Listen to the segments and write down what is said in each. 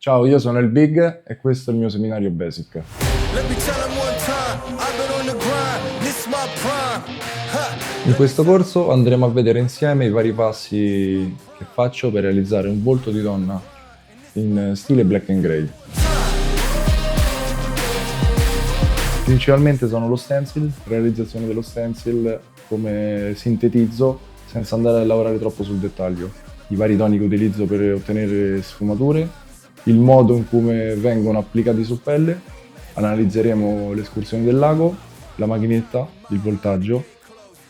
Ciao, io sono il Big e questo è il mio seminario Basic. Let me tell 'em one time, I've been on the grind, this my prime. In questo corso andremo a vedere insieme i vari passi che faccio per realizzare un volto di donna in stile black and grey. Principalmente sono lo stencil, realizzazione dello stencil, come sintetizzo senza andare a lavorare troppo sul dettaglio. I vari toni che utilizzo per ottenere sfumature, il modo in cui vengono applicati su pelle, analizzeremo le escursioni del lago, la macchinetta, il voltaggio.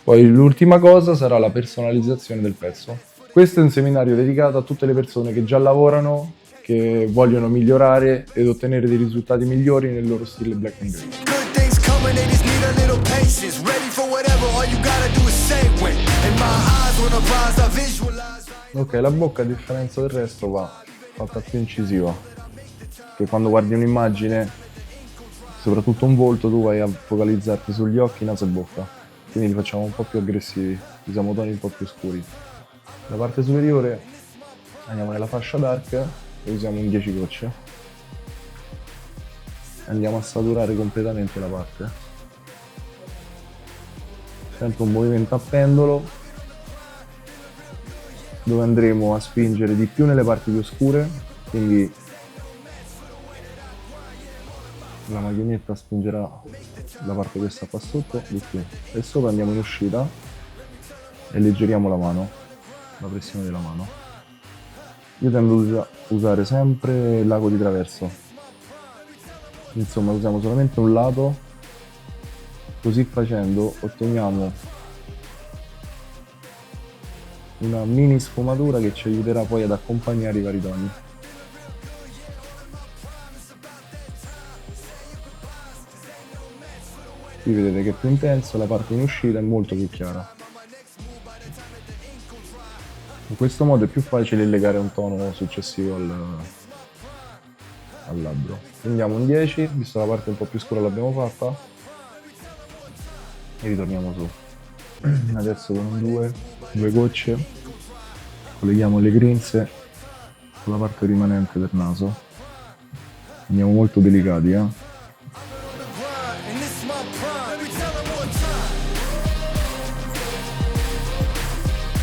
Poi l'ultima cosa sarà la personalizzazione del pezzo. Questo è un seminario dedicato a tutte le persone che già lavorano, che vogliono migliorare ed ottenere dei risultati migliori nel loro stile black and grey. Good things coming, they just need a little patience. Ready for whatever, all you gotta do is say when. In my eyes, when I rise, I visualize. Ok, la bocca a differenza del resto va fatta più incisiva, che quando guardi un'immagine, soprattutto un volto, tu vai a focalizzarti sugli occhi, naso e bocca, quindi li facciamo un po' più aggressivi, usiamo toni un po' più scuri. La parte superiore andiamo nella fascia dark e usiamo un 10 gocce. Andiamo a saturare completamente la parte. Sempre un movimento a pendolo, dove andremo a spingere di più nelle parti più scure, quindi la macchinetta spingerà la parte questa qua sotto di più e sopra andiamo in uscita e alleggeriamo la mano, la pressione della mano. Io tendo a usare sempre l'ago di traverso, insomma usiamo solamente un lato, così facendo otteniamo una mini sfumatura che ci aiuterà poi ad accompagnare i vari toni. Qui vedete che è più intensa, la parte in uscita è molto più chiara. In questo modo è più facile legare un tono successivo al labbro. Prendiamo un 10, visto la parte un po' più scura l'abbiamo fatta, e ritorniamo su. Adesso con un 2 gocce colleghiamo le grinze con la parte rimanente del naso. Andiamo molto delicati, On the grind, and this my prime. Let me tell 'em one time.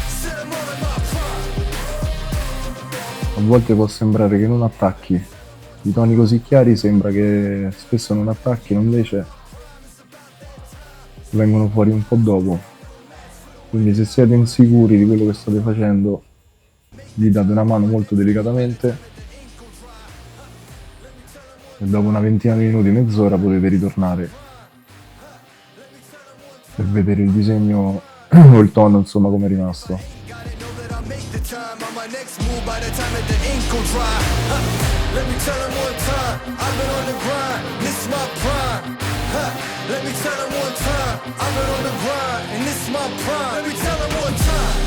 Sit 'em all in my prime. A volte può sembrare che non attacchi. I toni così chiari sembra che spesso non attacchino, invece vengono fuori un po' dopo. Quindi se siete insicuri di quello che state facendo, gli date una mano molto delicatamente e dopo una ventina di minuti, mezz'ora potete ritornare per vedere il disegno o il tono, insomma, come è rimasto. Gotta know that I make the time on my next move by the time that the ink gon' dry. Let me tell 'em one time, I've been on the grind, this my prime. Let me tell 'em one time, I've been on the grind, and this my prime. Let me tell 'em one time.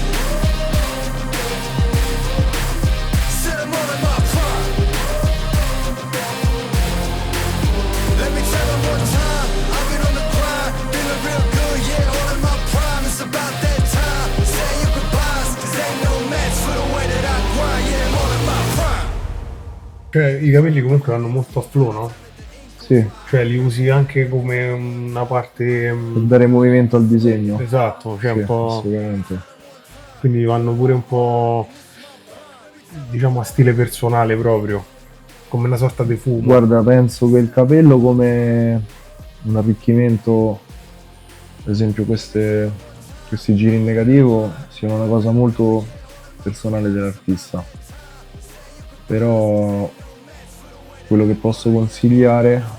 Sit 'em all in my prime. Let me tell 'em one time, I've been on the grind, feeling real good, yeah, all in my prime. It's about that time, say your goodbyes, 'cause ain't no match for the way that I grind, yeah, I'm all in my prime. Cioè, i capelli comunque vanno molto a flow, no? Sì, Cioè, li usi anche come una parte. per dare movimento al disegno. Esatto, cioè Sì, un po'. assolutamente. Quindi vanno pure un po', diciamo, a stile personale proprio, come una sorta di fumo. Guarda, penso che il capello come un arricchimento, ad esempio questi giri in negativo, siano una cosa molto personale dell'artista. Però quello che posso consigliare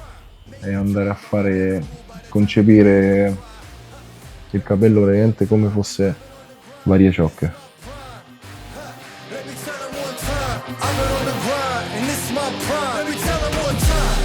è andare a concepire il capello praticamente come fosse varie ciocche. Let me tell 'em one time, I've been on the grind, and this my prime. Let me tell 'em one time.